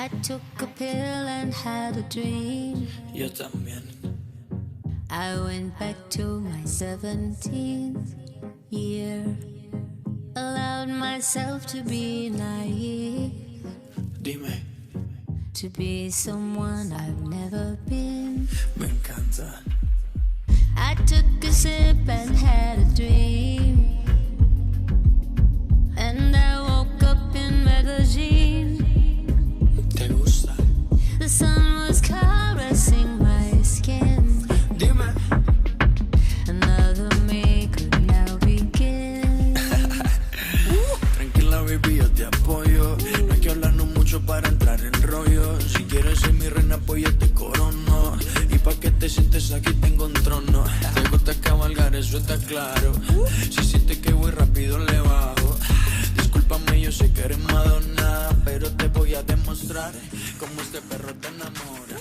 I took a pill and had a dream. Yo también. I went back to my 17th year. Allowed myself to be naive. Dime. To be someone I've never been. Me encanta. I took a sip and had a dream. And I woke up in magazine. ¿Te gusta? The sun was caressing my skin. Dime. Another me could now begin. Tranquila, baby, yo te apoyo. No hay que hablarnos mucho para entrar en rollo. Si quieres ser mi reina, pues yo te corono. Y pa' que te sientes aquí tengo un trono. Te gusta cabalgar, eso está claro. Si sientes que voy rápido, le bajo. Discúlpame, yo sé que eres Madonna, pero te voy a demostrar cómo este perro te enamora.